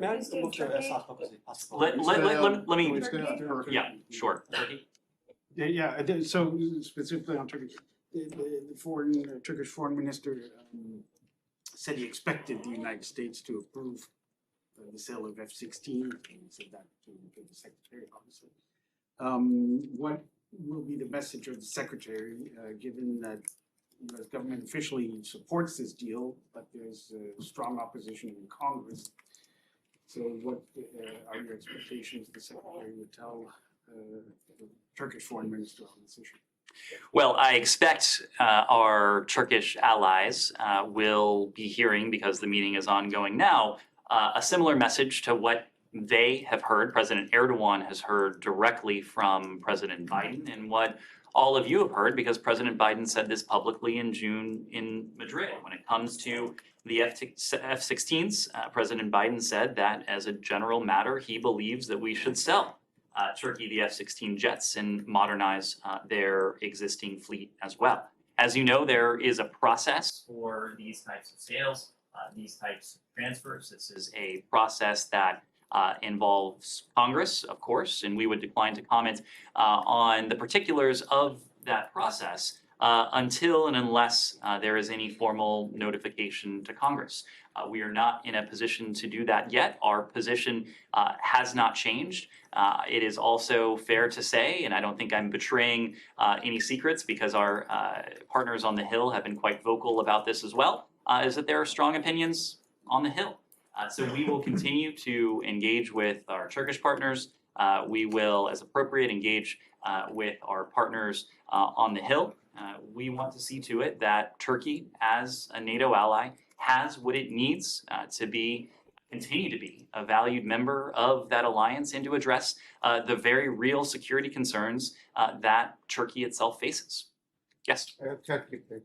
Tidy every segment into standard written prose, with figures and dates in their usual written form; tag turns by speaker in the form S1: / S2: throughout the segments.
S1: May I
S2: Mr.
S1: move to
S2: Turkey?
S1: South Caucasus, if possible?
S3: Let me,
S4: It's gonna have to-
S3: yeah, sure. Turkey?
S4: So specifically on Turkey, the Turkish foreign minister said he expected the United States to approve the sale of F-16. He said that to the secretary, obviously. What will be the message of the secretary, given that the U.S. government officially supports this deal, but there's strong opposition in Congress? So what are your expectations the secretary would tell the Turkish foreign minister on this issue?
S3: Well, I expect our Turkish allies will be hearing, because the meeting is ongoing now, a similar message to what they have heard. President Erdogan has heard directly from President Biden, and what all of you have heard, because President Biden said this publicly in June in Madrid. When it comes to the F-16s, President Biden said that as a general matter, he believes that we should sell Turkey the F-16 jets and modernize their existing fleet as well. As you know, there is a process for these types of sales, these types of transfers. This is a process that involves Congress, of course, and we would decline to comment on the particulars of that process until and unless there is any formal notification to Congress. We are not in a position to do that yet. Our position has not changed. It is also fair to say, and I don't think I'm betraying any secrets, because our partners on the Hill have been quite vocal about this as well, is that there are strong opinions on the Hill. So we will continue to engage with our Turkish partners. We will, as appropriate, engage with our partners on the Hill. We want to see to it that Turkey, as a NATO ally, has what it needs to continue to be a valued member of that alliance, and to address the very real security concerns that Turkey itself faces. Yes?
S5: Turkey, please.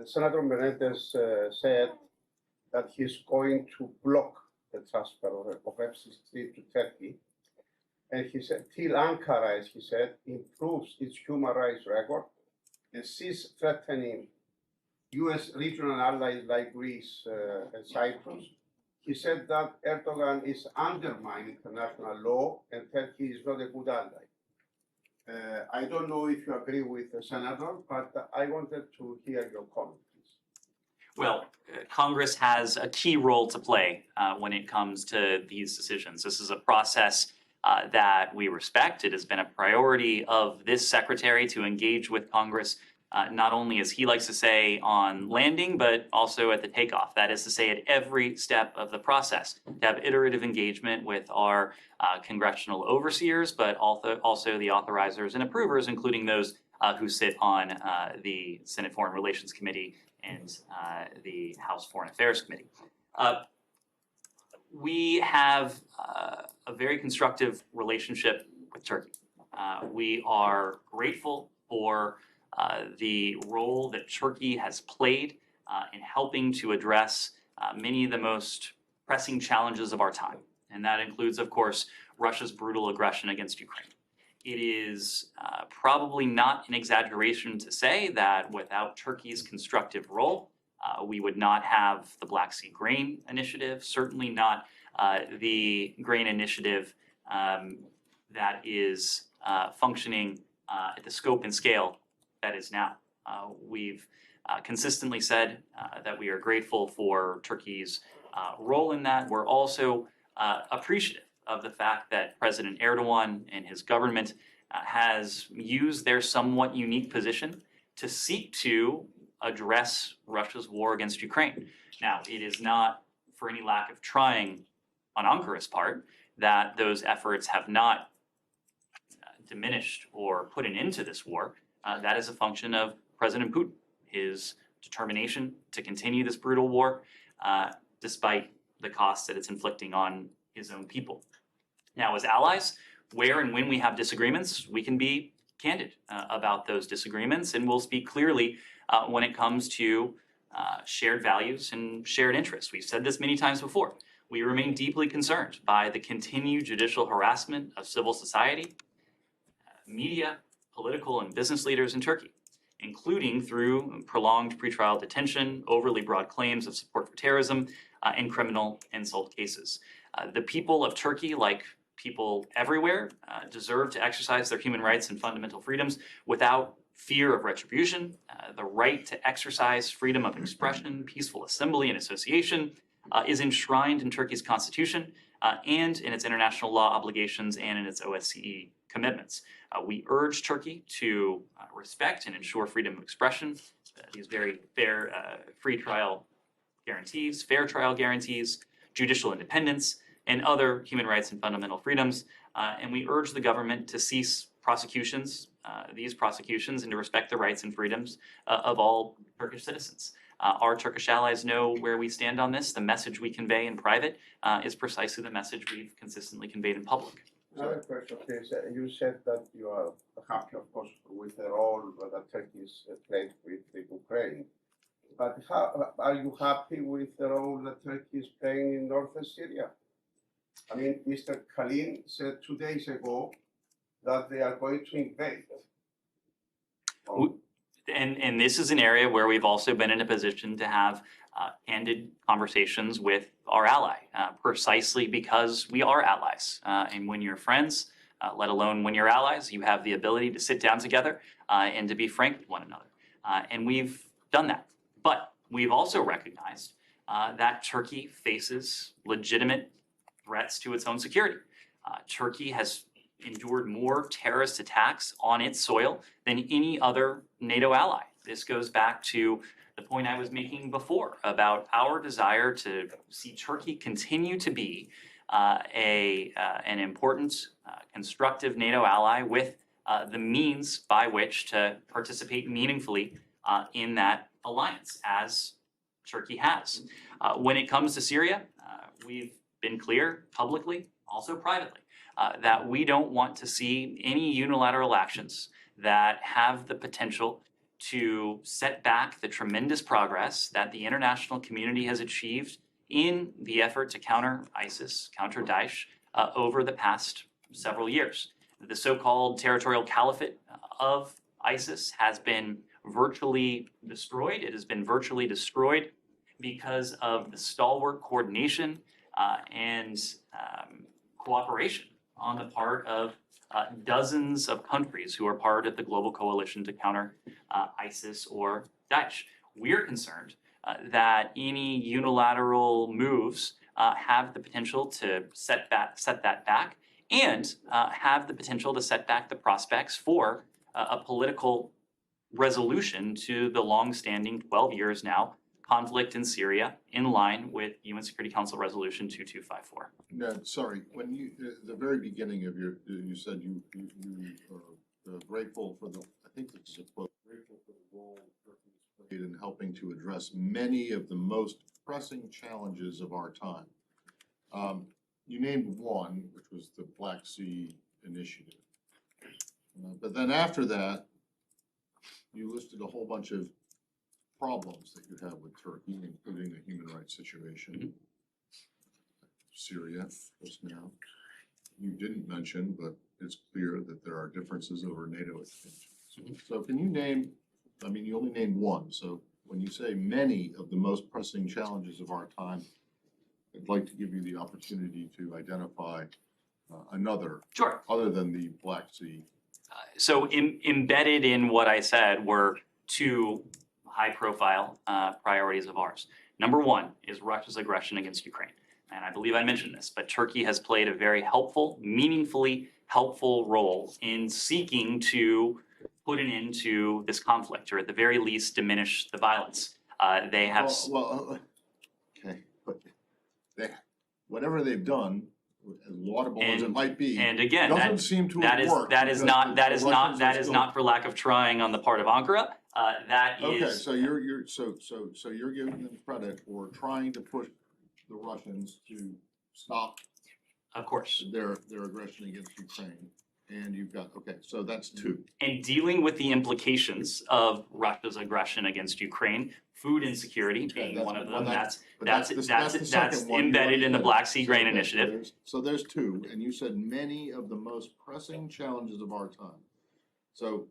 S5: Senator Menendez said that he's going to block the transfer of F-16 to Turkey. And he said, till Ankara, as he said, improves its human rights record and ceases threatening U.S. regional allies like Greece and Cyprus. He said that Erdogan is undermining international law and Turkey is not a good ally. I don't know if you agree with the senator, but I wanted to hear your comment, please.
S3: Well, Congress has a key role to play when it comes to these decisions. This is a process that we respect. It has been a priority of this secretary to engage with Congress, not only, as he likes to say, on landing, but also at the takeoff. That is to say, at every step of the process, to have iterative engagement with our congressional overseers, but also the authorizers and approvers, including those who sit on the Senate Foreign Relations Committee and the House Foreign Affairs Committee. We have a very constructive relationship with Turkey. We are grateful for the role that Turkey has played in helping to address many of the most pressing challenges of our time. And that includes, of course, Russia's brutal aggression against Ukraine. It is probably not an exaggeration to say that without Turkey's constructive role, we would not have the Black Sea Grain Initiative, certainly not the grain initiative that is functioning at the scope and scale that is now. We've consistently said that we are grateful for Turkey's role in that. We're also appreciative of the fact that President Erdogan and his government has used their somewhat unique position to seek to address Russia's war against Ukraine. Now, it is not for any lack of trying on Ankara's part that those efforts have not diminished or put an end to this war. That is a function of President Putin, his determination to continue this brutal war despite the costs that it's inflicting on his own people. Now, as allies, where and when we have disagreements, we can be candid about those disagreements, and we'll speak clearly when it comes to shared values and shared interests. We've said this many times before. We remain deeply concerned by the continued judicial harassment of civil society, media, political and business leaders in Turkey, including through prolonged pretrial detention, overly broad claims of support for terrorism, and criminal insult cases. The people of Turkey, like people everywhere, deserve to exercise their human rights and fundamental freedoms without fear of retribution. The right to exercise freedom of expression, peaceful assembly, and association is enshrined in Turkey's constitution and in its international law obligations and in its OSCE commitments. We urge Turkey to respect and ensure freedom of expression, these very fair fair trial guarantees, judicial independence, and other human rights and fundamental freedoms. And we urge the government to cease these prosecutions, and to respect the rights and freedoms of all Turkish citizens. Our Turkish allies know where we stand on this. The message we convey in private is precisely the message we've consistently conveyed in public.
S5: Another question is, you said that you are happy, of course, with the role that Turkey is playing with Ukraine. But are you happy with the role that Turkey is playing in northern Syria? I mean, Mr. Kalin said 2 days ago that they are going to invade.
S3: And this is an area where we've also been in a position to have candid conversations with our ally, precisely because we are allies. And when you're friends, let alone when you're allies, you have the ability to sit down together and to be frank with one another. And we've done that. But we've also recognized that Turkey faces legitimate threats to its own security. Turkey has endured more terrorist attacks on its soil than any other NATO ally. This goes back to the point I was making before about our desire to see Turkey continue to be an important, constructive NATO ally with the means by which to participate meaningfully in that alliance, as Turkey has. When it comes to Syria, we've been clear publicly, also privately, that we don't want to see any unilateral actions that have the potential to set back the tremendous progress that the international community has achieved in the effort to counter ISIS, counter Daesh, over the past several years. The so-called territorial caliphate of ISIS has been virtually destroyed. It has been virtually destroyed because of the stalwart coordination and cooperation on the part of dozens of countries who are part of the global coalition to counter ISIS or Daesh. We're concerned that any unilateral moves have the potential to set that back and have the potential to set back the prospects for a political resolution to the long-standing 12 years now conflict in Syria, in line with UN Security Council Resolution 2254.
S1: No, sorry. When you the very beginning of you said you are grateful for the, I think this is a quote, grateful for the role Turkey has played in helping to address many of the most pressing challenges of our time. You named one, which was the Black Sea Initiative, but then after that, you listed a whole bunch of problems that you have with Turkey, including the human rights situation, Syria, just now. You didn't mention, but it's clear that there are differences over NATO extensions. So can you name, I mean, you only named one, so when you say many of the most pressing challenges of our time, I'd like to give you the opportunity to identify another,
S3: Sure.
S1: Other than the Black Sea.
S3: So embedded in what I said were two high-profile priorities of ours. Number one is Russia's aggression against Ukraine. And I believe I mentioned this, but Turkey has played a very helpful, meaningfully helpful role in seeking to put an end to this conflict, or at the very least diminish the violence. They have...
S1: Okay, but whatever they've done, as laudable as it might be,
S3: and again,
S1: doesn't seem to have worked.
S3: That is not for lack of trying on the part of Ankara.
S1: Okay, so you're giving them credit for trying to push the Russians to stop,
S3: of course,
S1: their aggression against Ukraine, and you've got, okay, so that's two.
S3: And dealing with the implications of Russia's aggression against Ukraine, food insecurity being one of them. That's embedded in the Black Sea Grain Initiative.
S1: So there's two, and you said many of the most pressing challenges of our time. So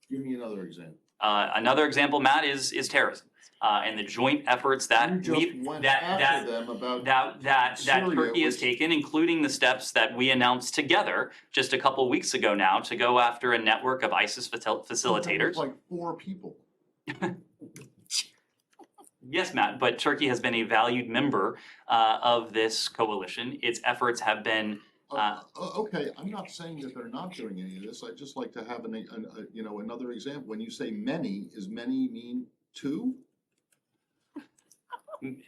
S1: give me another example.
S3: Another example, Matt, is terrorism. And the joint efforts that
S1: You just
S3: we,
S1: went
S3: that,
S1: after
S3: that,
S1: them about
S3: that
S1: Syria
S3: Turkey has
S1: was-
S3: taken, including the steps that we announced together just a couple weeks ago now to go after a network of ISIS facilitators.
S1: Like 4 people.
S3: Yes, Matt, but Turkey has been a valued member of this coalition. Its efforts have been
S1: Okay, I'm not saying that they're not doing any of this. I'd just like to have another example. When you say many, is many mean 2?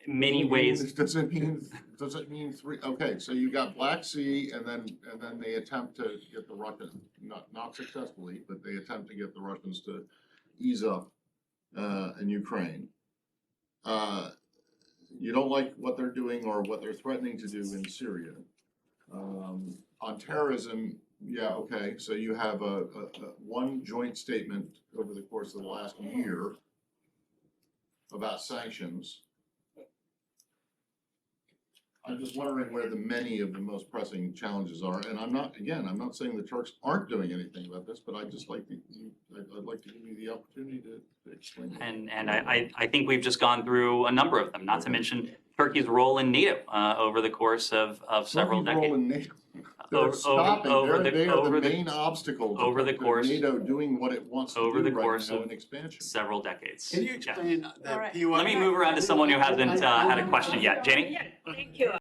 S3: many ways.
S1: Does it mean 3? Okay, so you got Black Sea, and then they attempt to get the Russians, not successfully, but they attempt to get the Russians to ease up in Ukraine. You don't like what they're doing or what they're threatening to do in Syria. On terrorism, yeah, okay, so you have one joint statement over the course of the last year about sanctions. I'm just wondering where the many of the most pressing challenges are, and I'm not saying the Turks aren't doing anything about this, but I'd like to give you the opportunity to explain it.
S3: And I think we've just gone through a number of them, not to mention Turkey's role in NATO over the course of several
S1: Turkey's role
S3: decades.
S1: in NATO. They're stopping. They are the main obstacle to NATO doing what it wants to do right now in expansion.
S3: Several decades.
S4: Can you
S3: Yes.
S4: explain
S2: All
S4: that
S2: right.
S4: PY?
S3: Let me move around to someone who hasn't had a question yet. Janie?
S2: Thank you.